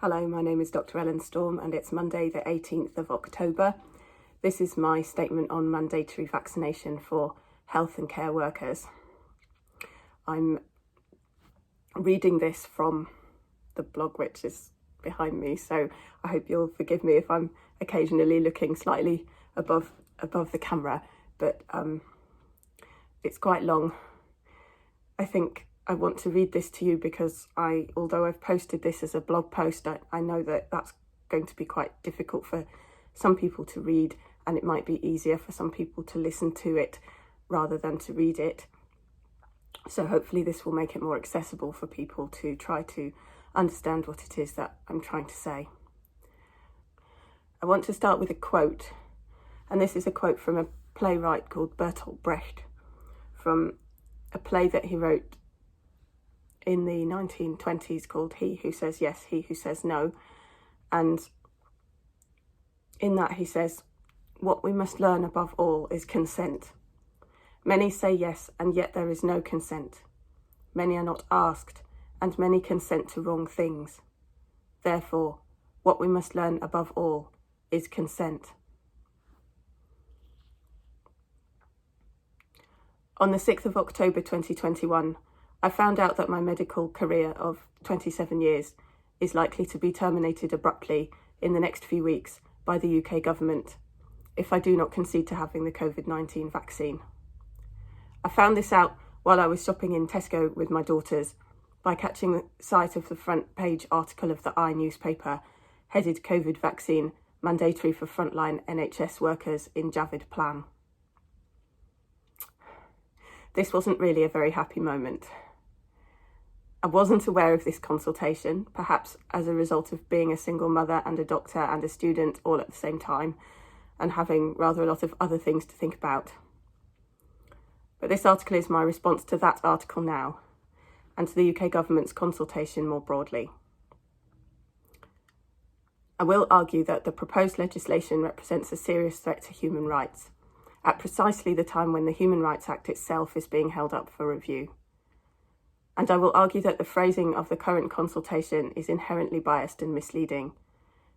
Hello, my name is Dr. Ellen Storm and it's Monday the 18th of October. This is my statement on mandatory vaccination for health and care workers. I'm reading this from the blog which is behind me, so I hope you'll forgive me if I'm occasionally looking slightly above the camera, but it's quite long. I think I want to read this to you because although I've posted this as a blog post, I know that that's going to be quite difficult for some people to read, and it might be easier for some people to listen to it rather than to read it. So hopefully this will make it more accessible for people to try to understand what it is that I'm trying to say. I want to start with a quote, and this is a quote from a playwright called Bertolt Brecht, from a play that he wrote in the 1920s called He Who Says Yes, He Who Says No. And in that he says, "What we must learn above all is consent. Many say yes, and yet there is no consent. Many are not asked, and many consent to wrong things. Therefore, what we must learn above all is consent." On the 6th of October 2021, I found out that my medical career of 27 years is likely to be terminated abruptly in the next few weeks by the UK government if I do not concede to having the COVID-19 vaccine. I found this out while I was shopping in Tesco with my daughters by catching sight of the front page article of the I newspaper headed "COVID vaccine mandatory for frontline NHS workers in Javid plan." This wasn't really a very happy moment. I wasn't aware of this consultation, perhaps as a result of being a single mother and a doctor and a student all at the same time, and having rather a lot of other things to think about. But this article is my response to that article now, and to the UK government's consultation more broadly. I will argue that the proposed legislation represents a serious threat to human rights, at precisely the time when the Human Rights Act itself is being held up for review. And I will argue that the phrasing of the current consultation is inherently biased and misleading,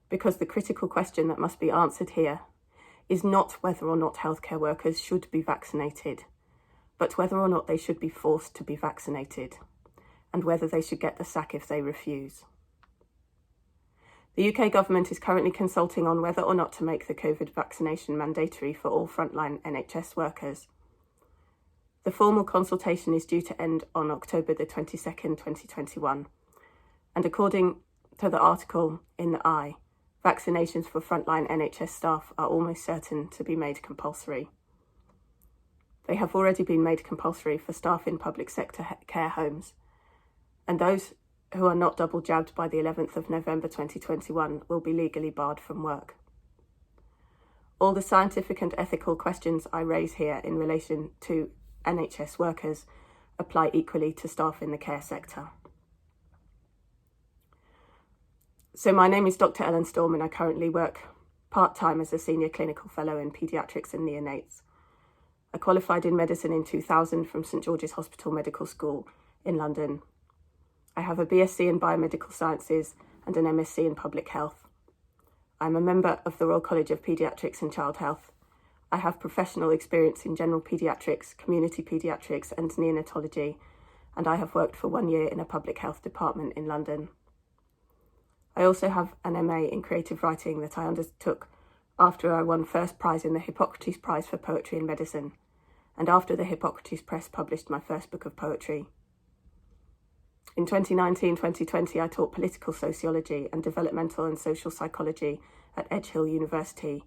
because the critical question that must be answered here is not whether or not healthcare workers should be vaccinated, but whether or not they should be forced to be vaccinated, and whether they should get the sack if they refuse. The UK government is currently consulting on whether or not to make the COVID vaccination mandatory for all frontline NHS workers. The formal consultation is due to end on October the 22nd, 2021, and according to the article in the I, vaccinations for frontline NHS staff are almost certain to be made compulsory. They have already been made compulsory for staff in public sector care homes, and those who are not double jabbed by the 11th of November 2021 will be legally barred from work. All the scientific and ethical questions I raise here in relation to NHS workers apply equally to staff in the care sector. So my name is Dr. Ellen Storm and I currently work part-time as a senior clinical fellow in paediatrics and neonates. I qualified in medicine in 2000 from St George's Hospital Medical School in London. I have a BSc in Biomedical Sciences and an MSc in Public Health. I'm a member of the Royal College of Paediatrics and Child Health. I have professional experience in general paediatrics, community paediatrics and neonatology, and I have worked for 1 year in a public health department in London. I also have an MA in creative writing that I undertook after I won first prize in the Hippocrates Prize for Poetry in Medicine, and after the Hippocrates Press published my first book of poetry. In 2019-2020, I taught political sociology and developmental and social psychology at Edge Hill University,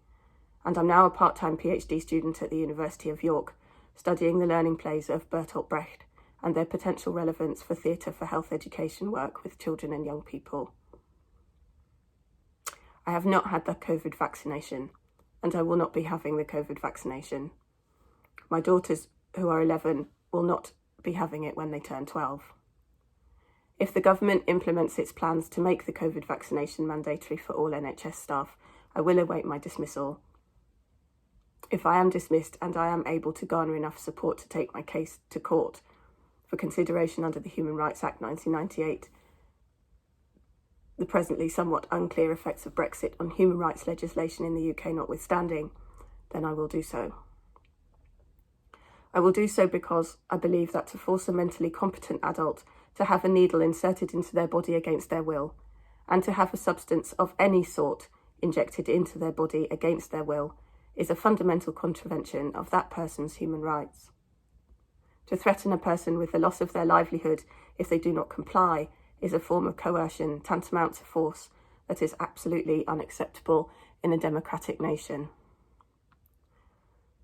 and I'm now a part-time PhD student at the University of York, studying the learning plays of Bertolt Brecht and their potential relevance for theatre for health education work with children and young people. I have not had the COVID vaccination, and I will not be having the COVID vaccination. My daughters, who are 11, will not be having it when they turn 12. If the government implements its plans to make the COVID vaccination mandatory for all NHS staff, I will await my dismissal. If I am dismissed and I am able to garner enough support to take my case to court for consideration under the Human Rights Act 1998, the presently somewhat unclear effects of Brexit on human rights legislation in the UK notwithstanding, then I will do so. I will do so because I believe that to force a mentally competent adult to have a needle inserted into their body against their will, and to have a substance of any sort injected into their body against their will, is a fundamental contravention of that person's human rights. To threaten a person with the loss of their livelihood if they do not comply is a form of coercion tantamount to force that is absolutely unacceptable in a democratic nation.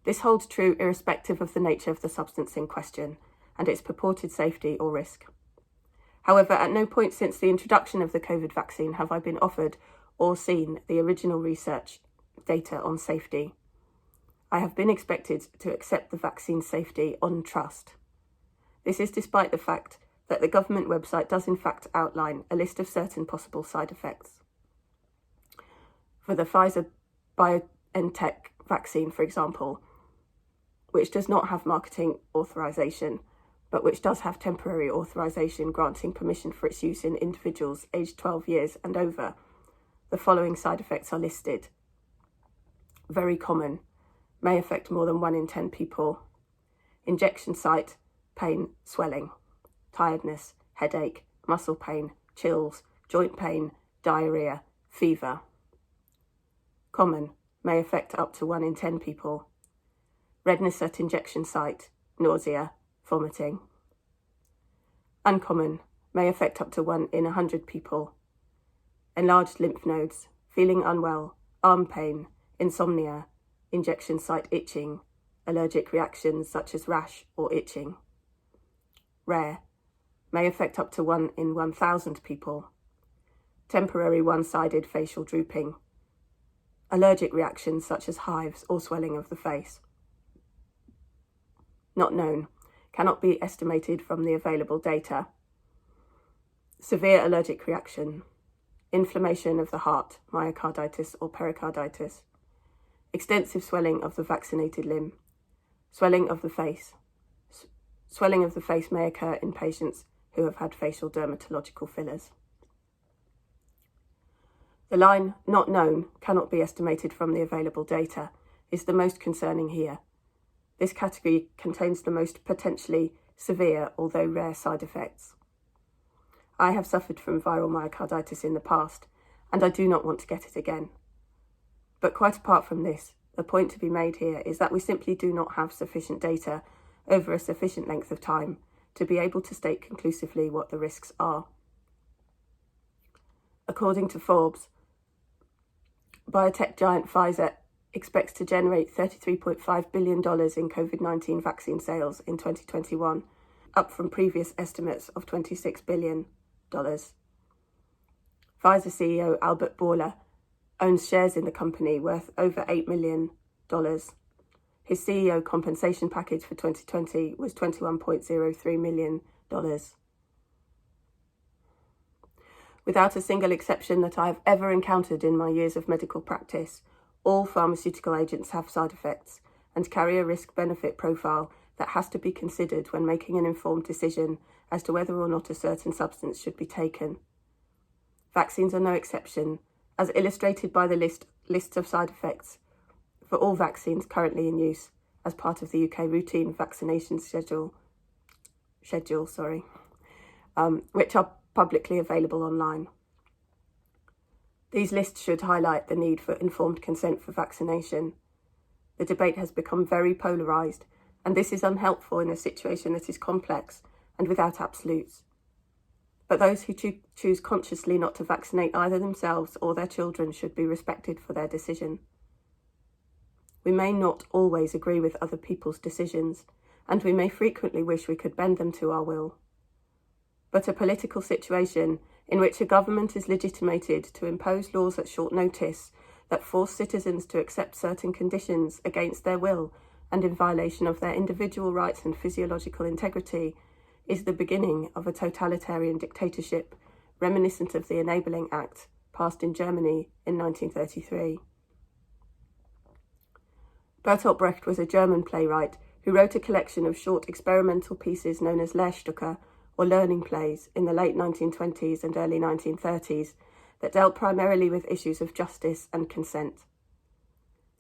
This holds true irrespective of the nature of the substance in question and its purported safety or risk. However, at no point since the introduction of the COVID vaccine have I been offered or seen the original research data on safety. I have been expected to accept the vaccine's safety on trust. This is despite the fact that the government website does in fact outline a list of certain possible side effects. For the Pfizer BioNTech vaccine, for example, which does not have marketing authorization, but which does have temporary authorization granting permission for its use in individuals aged 12 years and over, the following side effects are listed. Very common, may affect more than 1 in 10 people. Injection site, pain, swelling, tiredness, headache, muscle pain, chills, joint pain, diarrhea, fever. Common, may affect up to 1 in 10 people. Redness at injection site, nausea, vomiting. Uncommon, may affect up to 1 in 100 people. Enlarged lymph nodes, feeling unwell, arm pain, insomnia, injection site itching, allergic reactions such as rash or itching. Rare, may affect up to 1 in 1,000 people. Temporary one-sided facial drooping. Allergic reactions such as hives or swelling of the face. Not known, cannot be estimated from the available data. Severe allergic reaction. Inflammation of the heart, myocarditis or pericarditis. Extensive swelling of the vaccinated limb. Swelling of the face. Swelling of the face may occur in patients who have had facial dermatological fillers. The line, not known, cannot be estimated from the available data, is the most concerning here. This category contains the most potentially severe, although rare, side effects. I have suffered from viral myocarditis in the past, and I do not want to get it again. But quite apart from this, the point to be made here is that we simply do not have sufficient data over a sufficient length of time to be able to state conclusively what the risks are. According to Forbes, biotech giant Pfizer expects to generate $33.5 billion in COVID-19 vaccine sales in 2021, up from previous estimates of $26 billion. Pfizer CEO Albert Bourla owns shares in the company worth over $8 million. His CEO compensation package for 2020 was $21.03 million. Without a single exception that I have ever encountered in my years of medical practice, all pharmaceutical agents have side effects and carry a risk-benefit profile that has to be considered when making an informed decision as to whether or not a certain substance should be taken. Vaccines are no exception, as illustrated by the lists of side effects for all vaccines currently in use as part of the UK routine vaccination schedule, which are publicly available online. These lists should highlight the need for informed consent for vaccination. The debate has become very polarised, and this is unhelpful in a situation that is complex and without absolutes. But those who choose consciously not to vaccinate either themselves or their children should be respected for their decision. We may not always agree with other people's decisions, and we may frequently wish we could bend them to our will. But a political situation in which a government is legitimated to impose laws at short notice that force citizens to accept certain conditions against their will and in violation of their individual rights and physiological integrity is the beginning of a totalitarian dictatorship reminiscent of the Enabling Act passed in Germany in 1933. Bertolt Brecht was a German playwright who wrote a collection of short experimental pieces known as Lehrstücke, or learning plays, in the late 1920s and early 1930s, that dealt primarily with issues of justice and consent.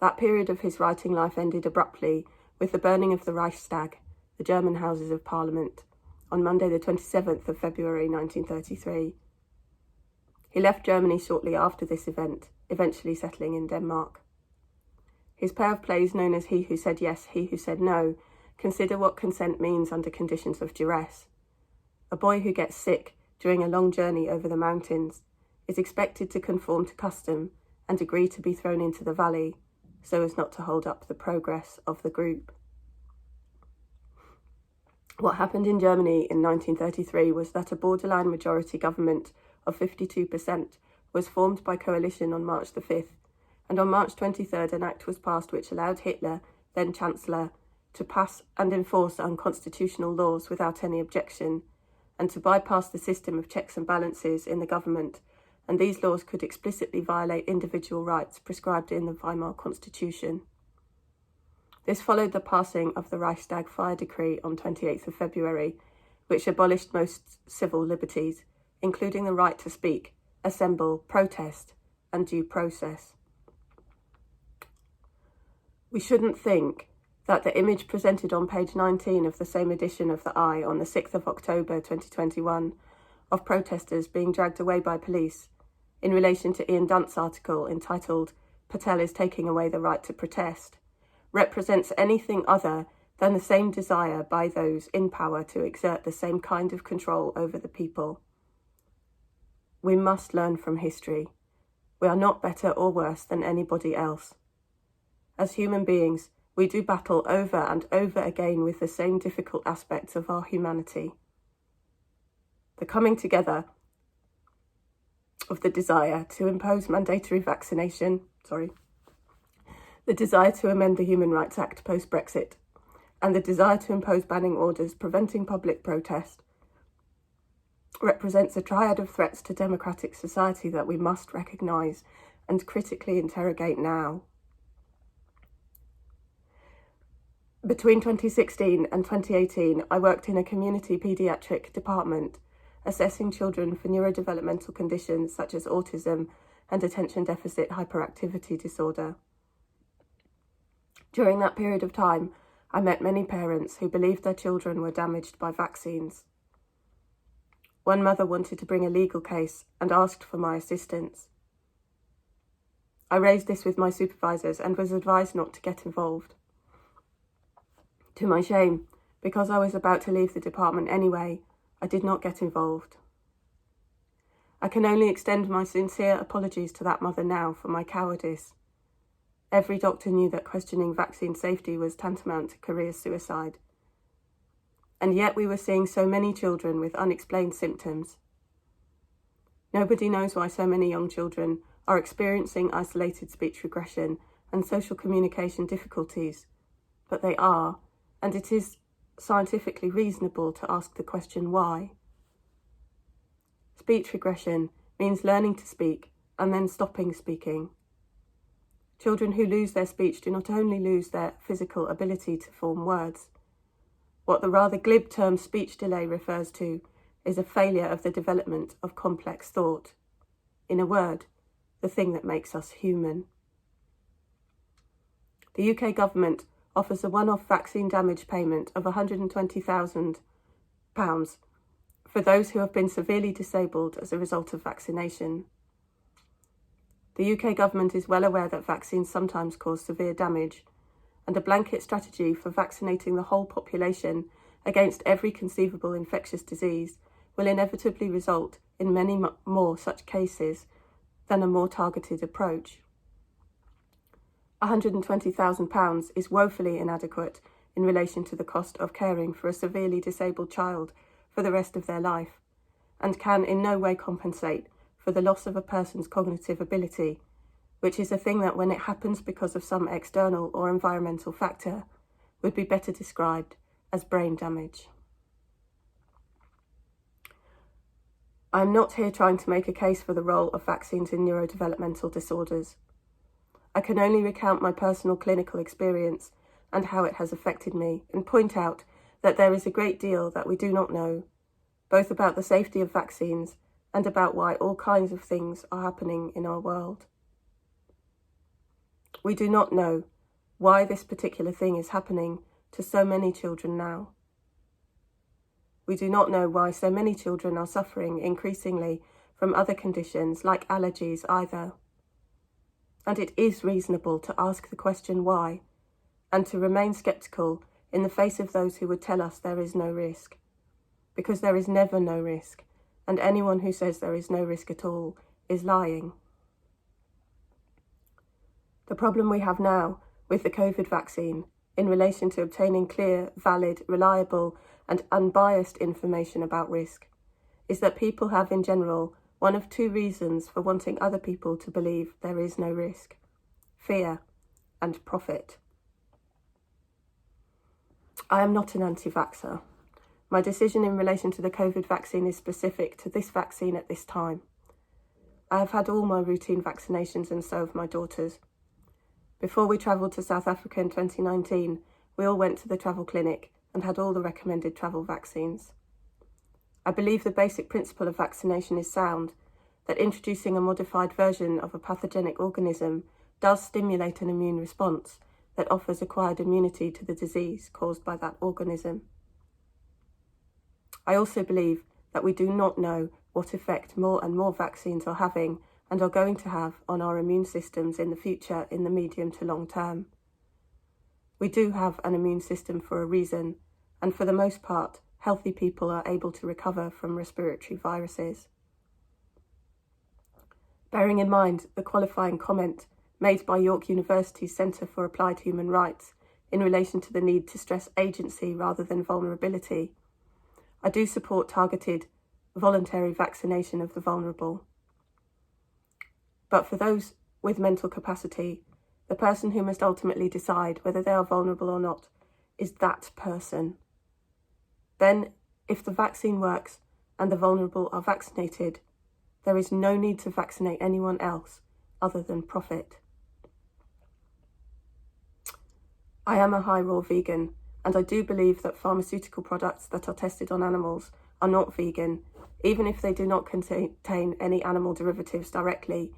That period of his writing life ended abruptly with the burning of the Reichstag, the German Houses of Parliament, on Monday the 27th of February 1933. He left Germany shortly after this event, eventually settling in Denmark. His pair of plays known as He Who Said Yes, He Who Said No consider what consent means under conditions of duress. A boy who gets sick during a long journey over the mountains is expected to conform to custom and agree to be thrown into the valley so as not to hold up the progress of the group. What happened in Germany in 1933 was that a borderline majority government of 52% was formed by coalition on March the 5th, and on March 23rd an act was passed which allowed Hitler, then Chancellor, to pass and enforce unconstitutional laws without any objection, and to bypass the system of checks and balances in the government, and these laws could explicitly violate individual rights prescribed in the Weimar Constitution. This followed the passing of the Reichstag Fire Decree on 28th of February, which abolished most civil liberties, including the right to speak, assemble, protest, and due process. We shouldn't think that the image presented on page 19 of the same edition of the Eye on the 6th of October 2021 of protesters being dragged away by police in relation to Ian Dunt's article entitled "Patel is Taking Away the Right to Protest" represents anything other than the same desire by those in power to exert the same kind of control over the people. We must learn from history. We are not better or worse than anybody else. As human beings, we do battle over and over again with the same difficult aspects of our humanity. The coming together of the desire to impose mandatory vaccination, the desire to amend the Human Rights Act post-Brexit, and the desire to impose banning orders preventing public protest represents a triad of threats to democratic society that we must recognise and critically interrogate now. Between 2016 and 2018, I worked in a community paediatric department assessing children for neurodevelopmental conditions such as autism and attention deficit hyperactivity disorder. During that period of time, I met many parents who believed their children were damaged by vaccines. One mother wanted to bring a legal case and asked for my assistance. I raised this with my supervisors and was advised not to get involved. To my shame, because I was about to leave the department anyway, I did not get involved. I can only extend my sincere apologies to that mother now for my cowardice. Every doctor knew that questioning vaccine safety was tantamount to career suicide. And yet we were seeing so many children with unexplained symptoms. Nobody knows why so many young children are experiencing isolated speech regression and social communication difficulties, but they are, and it is scientifically reasonable to ask the question why. Speech regression means learning to speak and then stopping speaking. Children who lose their speech do not only lose their physical ability to form words. What the rather glib term speech delay refers to is a failure of the development of complex thought. In a word, the thing that makes us human. The UK government offers a one-off vaccine damage payment of £120,000 for those who have been severely disabled as a result of vaccination. The UK government is well aware that vaccines sometimes cause severe damage, and a blanket strategy for vaccinating the whole population against every conceivable infectious disease will inevitably result in many more such cases than a more targeted approach. £120,000 is woefully inadequate in relation to the cost of caring for a severely disabled child for the rest of their life, and can in no way compensate for the loss of a person's cognitive ability, which is a thing that, when it happens because of some external or environmental factor, would be better described as brain damage. I am not here trying to make a case for the role of vaccines in neurodevelopmental disorders. I can only recount my personal clinical experience and how it has affected me, and point out that there is a great deal that we do not know, both about the safety of vaccines and about why all kinds of things are happening in our world. We do not know why this particular thing is happening to so many children now. We do not know why so many children are suffering increasingly from other conditions like allergies either. And it is reasonable to ask the question why, and to remain sceptical in the face of those who would tell us there is no risk. Because there is never no risk, and anyone who says there is no risk at all is lying. The problem we have now with the COVID vaccine in relation to obtaining clear, valid, reliable and unbiased information about risk is that people have in general one of two reasons for wanting other people to believe there is no risk: fear and profit. I am not an anti-vaxxer. My decision in relation to the COVID vaccine is specific to this vaccine at this time. I have had all my routine vaccinations and so have my daughters. Before we travelled to South Africa in 2019, we all went to the travel clinic and had all the recommended travel vaccines. I believe the basic principle of vaccination is sound, that introducing a modified version of a pathogenic organism does stimulate an immune response that offers acquired immunity to the disease caused by that organism. I also believe that we do not know what effect more and more vaccines are having and are going to have on our immune systems in the future in the medium to long term. We do have an immune system for a reason, and for the most part, healthy people are able to recover from respiratory viruses. Bearing in mind the qualifying comment made by York University's Centre for Applied Human Rights in relation to the need to stress agency rather than vulnerability, I do support targeted, voluntary vaccination of the vulnerable. But for those with mental capacity, the person who must ultimately decide whether they are vulnerable or not is that person. Then, if the vaccine works and the vulnerable are vaccinated, there is no need to vaccinate anyone else other than profit. I am a high raw vegan, and I do believe that pharmaceutical products that are tested on animals are not vegan, even if they do not contain any animal derivatives directly,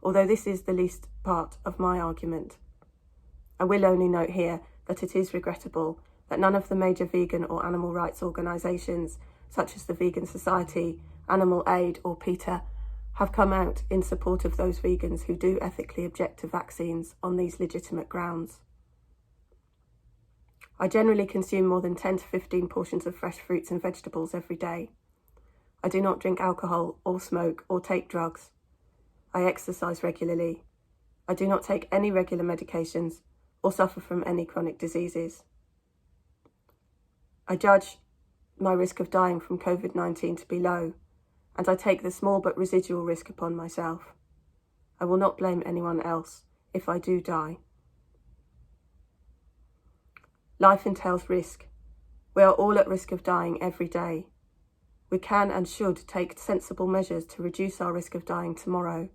although this is the least part of my argument. I will only note here that it is regrettable that none of the major vegan or animal rights organisations, such as the Vegan Society, Animal Aid or PETA, have come out in support of those vegans who do ethically object to vaccines on these legitimate grounds. I generally consume more than 10 to 15 portions of fresh fruits and vegetables every day. I do not drink alcohol or smoke or take drugs. I exercise regularly. I do not take any regular medications or suffer from any chronic diseases. I judge my risk of dying from COVID-19 to be low, and I take the small but residual risk upon myself. I will not blame anyone else if I do die. Life entails risk. We are all at risk of dying every day. We can and should take sensible measures to reduce our risk of dying tomorrow.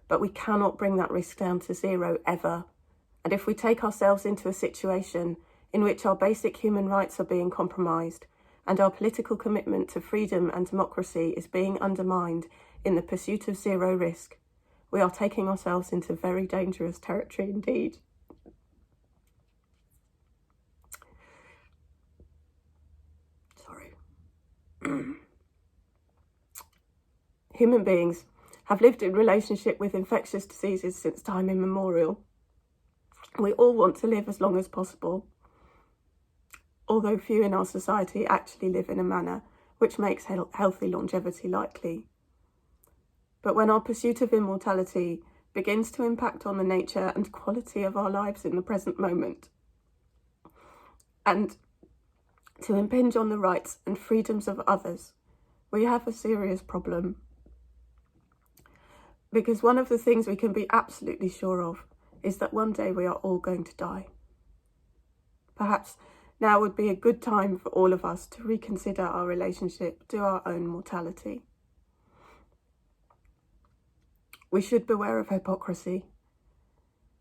But we cannot bring that risk down to zero ever. And if we take ourselves into a situation in which our basic human rights are being compromised and our political commitment to freedom and democracy is being undermined in the pursuit of zero risk, we are taking ourselves into very dangerous territory indeed. Human beings have lived in relationship with infectious diseases since time immemorial. We all want to live as long as possible, although few in our society actually live in a manner which makes healthy longevity likely. But when our pursuit of immortality begins to impact on the nature and quality of our lives in the present moment, and to impinge on the rights and freedoms of others, we have a serious problem. Because one of the things we can be absolutely sure of is that one day we are all going to die. Perhaps now would be a good time for all of us to reconsider our relationship to our own mortality. We should beware of hypocrisy.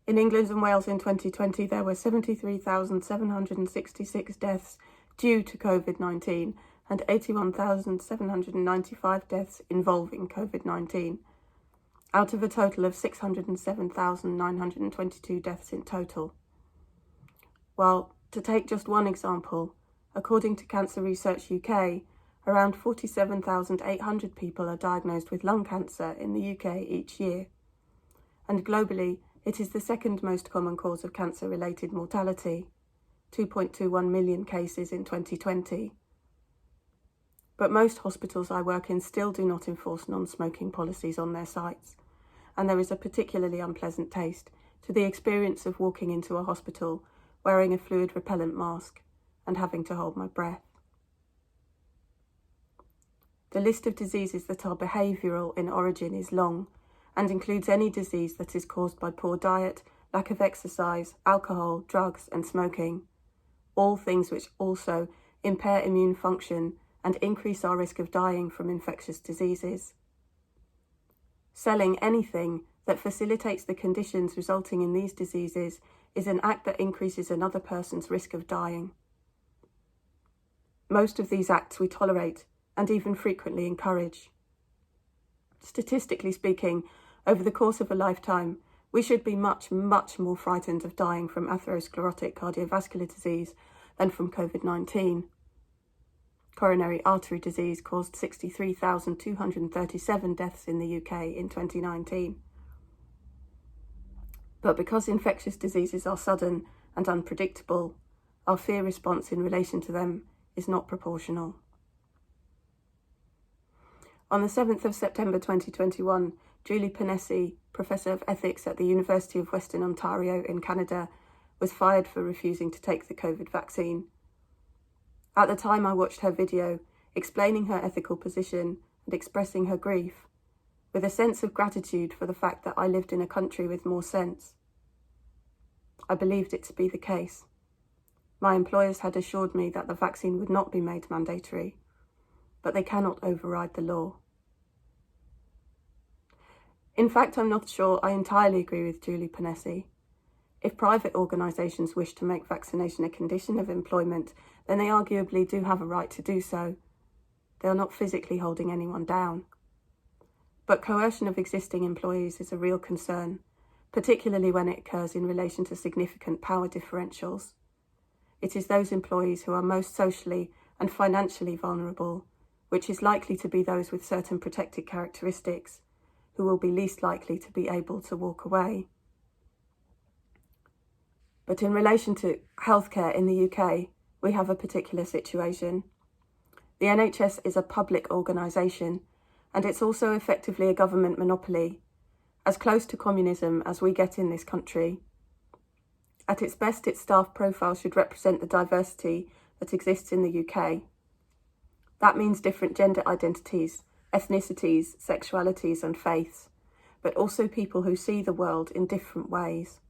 In England and Wales in 2020, there were 73,766 deaths due to COVID-19 and 81,795 deaths involving COVID-19, out of a total of 607,922 deaths in total. While, to take just one example, according to Cancer Research UK, around 47,800 people are diagnosed with lung cancer in the UK each year, and globally it is the second most common cause of cancer-related mortality, 2.21 million cases in 2020. But most hospitals I work in still do not enforce non-smoking policies on their sites, and there is a particularly unpleasant taste to the experience of walking into a hospital wearing a fluid repellent mask and having to hold my breath. The list of diseases that are behavioural in origin is long and includes any disease that is caused by poor diet, lack of exercise, alcohol, drugs and smoking, all things which also impair immune function and increase our risk of dying from infectious diseases. Selling anything that facilitates the conditions resulting in these diseases is an act that increases another person's risk of dying. Most of these acts we tolerate and even frequently encourage. Statistically speaking, over the course of a lifetime, we should be much, much more frightened of dying from atherosclerotic cardiovascular disease than from COVID-19. Coronary artery disease caused 63,237 deaths in the UK in 2019. But because infectious diseases are sudden and unpredictable, our fear response in relation to them is not proportional. On the 7th of September 2021, Julie Ponesse, Professor of Ethics at the University of Western Ontario in Canada, was fired for refusing to take the COVID vaccine. At the time I watched her video, explaining her ethical position and expressing her grief, with a sense of gratitude for the fact that I lived in a country with more sense. I believed it to be the case. My employers had assured me that the vaccine would not be made mandatory, but they cannot override the law. In fact, I'm not sure I entirely agree with Julie Ponesse. If private organisations wish to make vaccination a condition of employment, then they arguably do have a right to do so. They are not physically holding anyone down. But coercion of existing employees is a real concern, particularly when it occurs in relation to significant power differentials. It is those employees who are most socially and financially vulnerable, which is likely to be those with certain protected characteristics, who will be least likely to be able to walk away. But in relation to healthcare in the UK, we have a particular situation. The NHS is a public organisation, and it's also effectively a government monopoly, as close to communism as we get in this country. At its best, its staff profile should represent the diversity that exists in the UK. That means different gender identities, ethnicities, sexualities and faiths, but also people who see the world in different ways.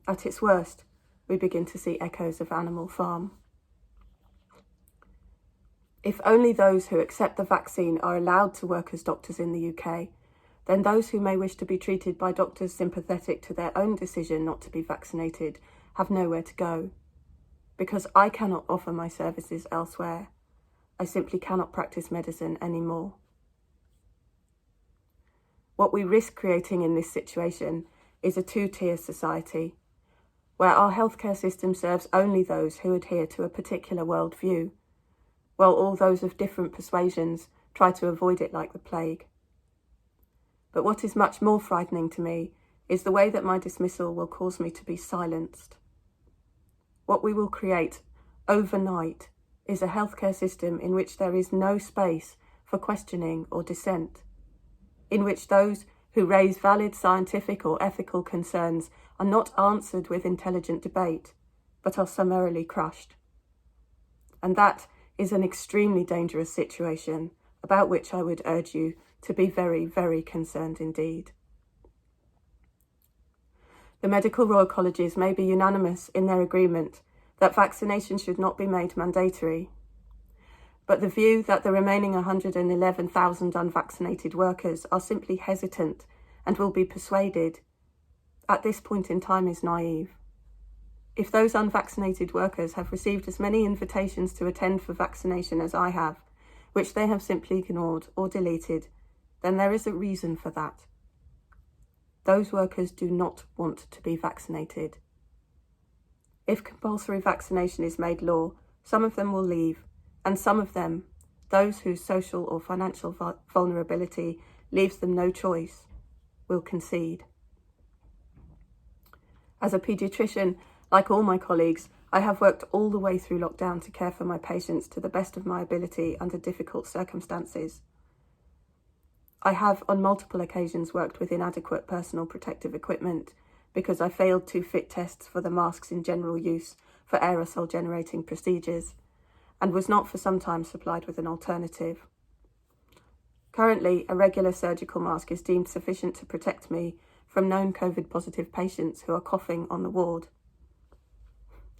At its worst, we begin to see echoes of Animal Farm. If only those who accept the vaccine are allowed to work as doctors in the UK, then those who may wish to be treated by doctors sympathetic to their own decision not to be vaccinated have nowhere to go. Because I cannot offer my services elsewhere, I simply cannot practice medicine anymore. What we risk creating in this situation is a two-tier society, where our healthcare system serves only those who adhere to a particular worldview, while all those of different persuasions try to avoid it like the plague. But what is much more frightening to me is the way that my dismissal will cause me to be silenced. What we will create overnight is a healthcare system in which there is no space for questioning or dissent, in which those who raise valid scientific or ethical concerns are not answered with intelligent debate, but are summarily crushed. And that is an extremely dangerous situation, about which I would urge you to be very, very concerned indeed. The medical Royal Colleges may be unanimous in their agreement that vaccination should not be made mandatory, but the view that the remaining 111,000 unvaccinated workers are simply hesitant and will be persuaded at this point in time is naive. If those unvaccinated workers have received as many invitations to attend for vaccination as I have, which they have simply ignored or deleted, then there is a reason for that. Those workers do not want to be vaccinated. If compulsory vaccination is made law, some of them will leave, and some of them, those whose social or financial vulnerability leaves them no choice, will concede. As a paediatrician, like all my colleagues, I have worked all the way through lockdown to care for my patients to the best of my ability under difficult circumstances. I have on multiple occasions worked with inadequate personal protective equipment because I failed to fit tests for the masks in general use for aerosol generating procedures, and was not for some time supplied with an alternative. Currently, a regular surgical mask is deemed sufficient to protect me from known COVID-positive patients who are coughing on the ward.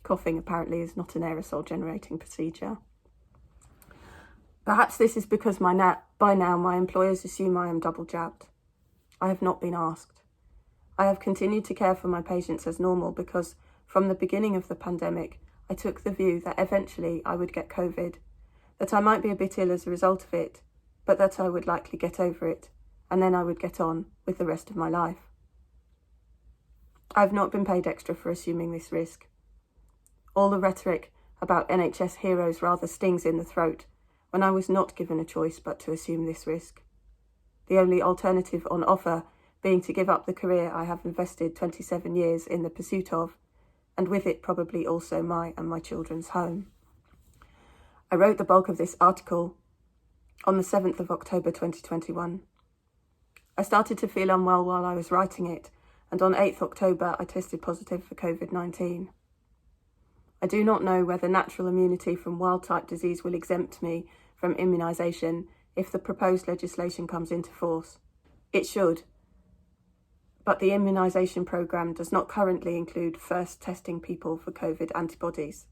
Coughing apparently is not an aerosol generating procedure. Perhaps this is because by now my employers assume I am double jabbed. I have not been asked. I have continued to care for my patients as normal because from the beginning of the pandemic, I took the view that eventually I would get COVID, that I might be a bit ill as a result of it, but that I would likely get over it, and then I would get on with the rest of my life. I have not been paid extra for assuming this risk. All the rhetoric about NHS heroes rather stings in the throat when I was not given a choice but to assume this risk. The only alternative on offer being to give up the career I have invested 27 years in the pursuit of, and with it probably also my and my children's home. I wrote the bulk of this article on the 7th of October 2021. I started to feel unwell while I was writing it, and on 8th October I tested positive for COVID-19. I do not know whether natural immunity from wild-type disease will exempt me from immunisation if the proposed legislation comes into force. It should, but the immunisation programme does not currently include first testing people for COVID antibodies.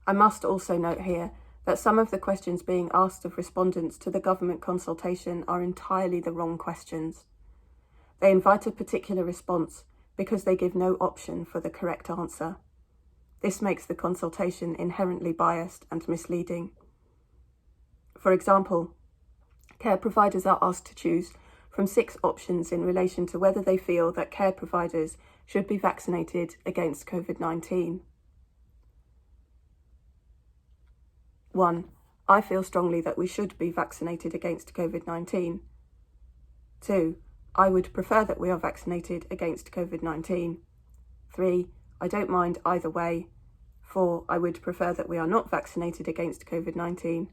I must also note here that some of the questions being asked of respondents to the government consultation are entirely the wrong questions. They invite a particular response because they give no option for the correct answer. This makes the consultation inherently biased and misleading. For example, care providers are asked to choose from 6 options in relation to whether they feel that care providers should be vaccinated against COVID-19. 1. I feel strongly that we should be vaccinated against COVID-19. 2. I would prefer that we are vaccinated against COVID-19. 3. I don't mind either way. 4. I would prefer that we are not vaccinated against COVID-19.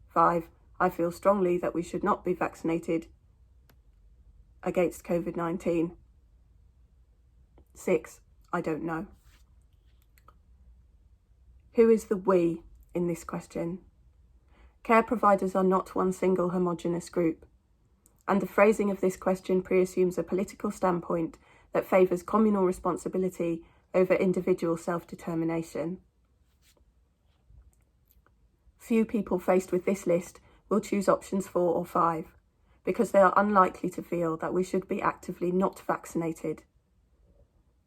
5. I feel strongly that we should not be vaccinated against COVID-19. 6. I don't know. Who is the we in this question? Care providers are not one single homogenous group, and the phrasing of this question preassumes a political standpoint that favours communal responsibility over individual self-determination. Few people faced with this list will choose options 4 or 5, because they are unlikely to feel that we should be actively not vaccinated.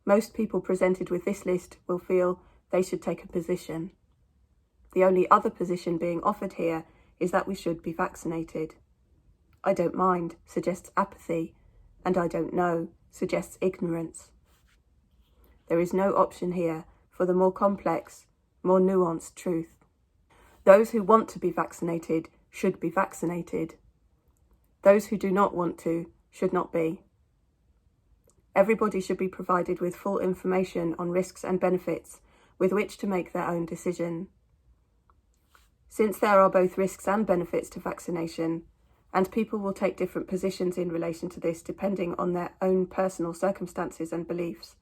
Most people presented with this list will feel they should take a position. The only other position being offered here is that we should be vaccinated. I don't mind suggests apathy, and I don't know suggests ignorance. There is no option here for the more complex, more nuanced truth. Those who want to be vaccinated should be vaccinated. Those who do not want to should not be. Everybody should be provided with full information on risks and benefits with which to make their own decision. Since there are both risks and benefits to vaccination, and people will take different positions in relation to this depending on their own personal circumstances and beliefs.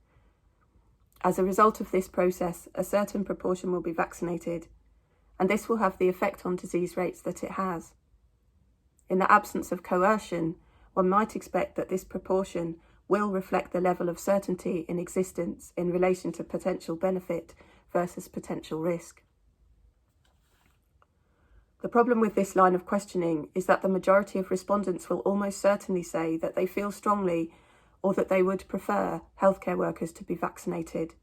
As a result of this process, a certain proportion will be vaccinated, and this will have the effect on disease rates that it has. In the absence of coercion, one might expect that this proportion will reflect the level of certainty in existence in relation to potential benefit versus potential risk. The problem with this line of questioning is that the majority of respondents will almost certainly say that they feel strongly or that they would prefer healthcare workers to be vaccinated.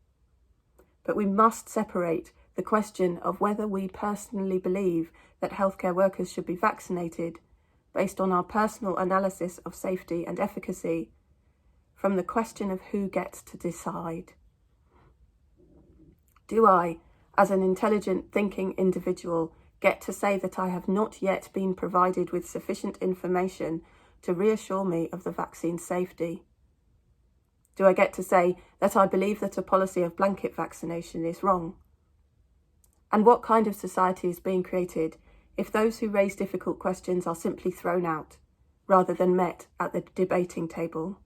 But we must separate the question of whether we personally believe that healthcare workers should be vaccinated based on our personal analysis of safety and efficacy from the question of who gets to decide. Do I, as an intelligent thinking individual, get to say that I have not yet been provided with sufficient information to reassure me of the vaccine's safety? Do I get to say that I believe that a policy of blanket vaccination is wrong? And what kind of society is being created if those who raise difficult questions are simply thrown out, rather than met at the debating table?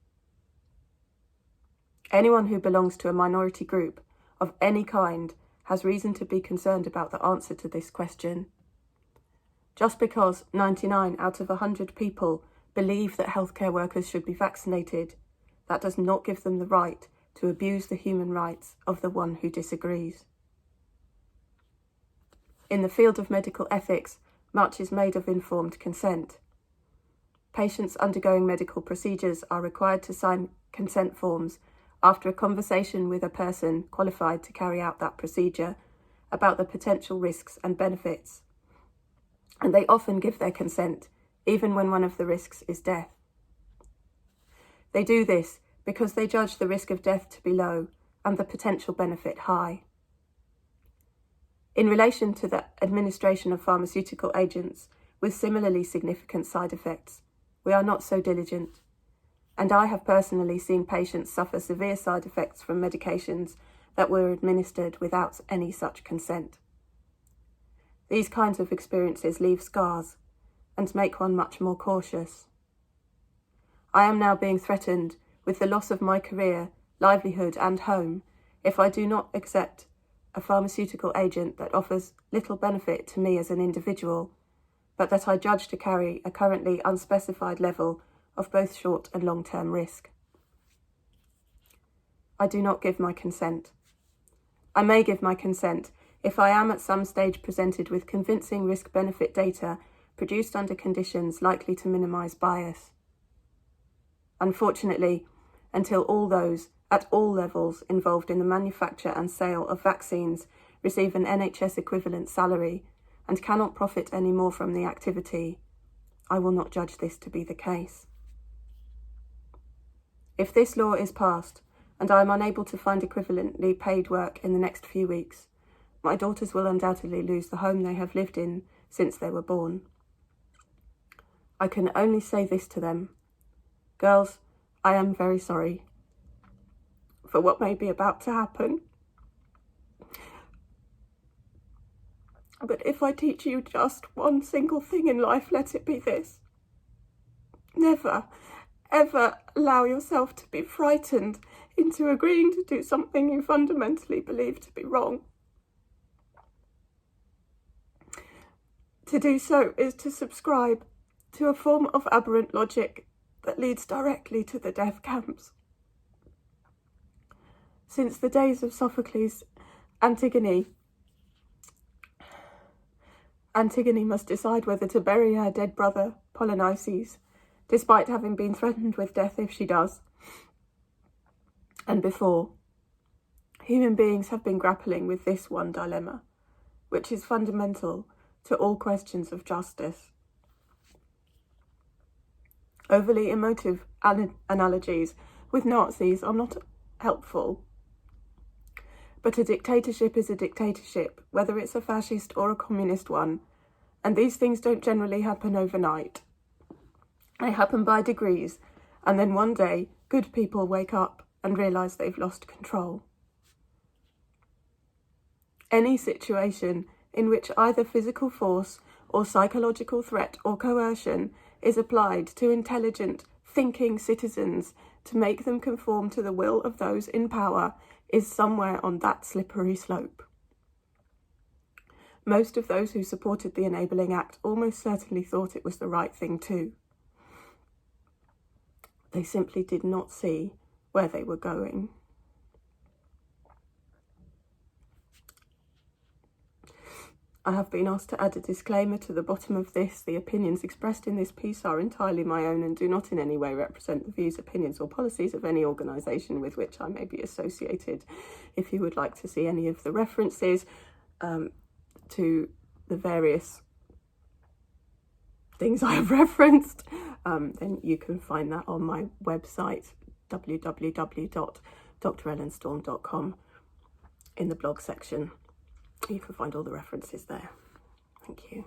Anyone who belongs to a minority group of any kind has reason to be concerned about the answer to this question. Just because 99 out of 100 people believe that healthcare workers should be vaccinated, that does not give them the right to abuse the human rights of the one who disagrees. In the field of medical ethics, much is made of informed consent. Patients undergoing medical procedures are required to sign consent forms after a conversation with a person qualified to carry out that procedure about the potential risks and benefits. And they often give their consent, even when one of the risks is death. They do this because they judge the risk of death to be low and the potential benefit high. In relation to the administration of pharmaceutical agents with similarly significant side effects, we are not so diligent, and I have personally seen patients suffer severe side effects from medications that were administered without any such consent. These kinds of experiences leave scars and make one much more cautious. I am now being threatened with the loss of my career, livelihood and home if I do not accept a pharmaceutical agent that offers little benefit to me as an individual, but that I judge to carry a currently unspecified level of both short and long-term risk. I do not give my consent. I may give my consent if I am at some stage presented with convincing risk-benefit data produced under conditions likely to minimise bias. Unfortunately, until all those at all levels involved in the manufacture and sale of vaccines receive an NHS equivalent salary and cannot profit any more from the activity, I will not judge this to be the case. If this law is passed and I am unable to find equivalently paid work in the next few weeks, my daughters will undoubtedly lose the home they have lived in since they were born. I can only say this to them: girls, I am very sorry for what may be about to happen. But if I teach you just one single thing in life, let it be this: never, ever allow yourself to be frightened into agreeing to do something you fundamentally believe to be wrong. To do so is to subscribe to a form of aberrant logic that leads directly to the death camps. Since the days of Sophocles' Antigone must decide whether to bury her dead brother, Polynices, despite having been threatened with death if she does. And before, human beings have been grappling with this one dilemma, which is fundamental to all questions of justice. Overly emotive analogies with Nazis are not helpful. But a dictatorship is a dictatorship, whether it's a fascist or a communist one, and these things don't generally happen overnight. They happen by degrees, and then one day, good people wake up and realise they've lost control. Any situation in which either physical force or psychological threat or coercion is applied to intelligent, thinking citizens to make them conform to the will of those in power is somewhere on that slippery slope. Most of those who supported the Enabling Act almost certainly thought it was the right thing too. They simply did not see where they were going. I have been asked to add a disclaimer to the bottom of this. The opinions expressed in this piece are entirely my own and do not in any way represent the views, opinions or policies of any organisation with which I may be associated. If you would like to see any of the references to the various things I have referenced, then you can find that on my website, www.drellenstorm.com, in the blog section. You can find all the references there. Thank you.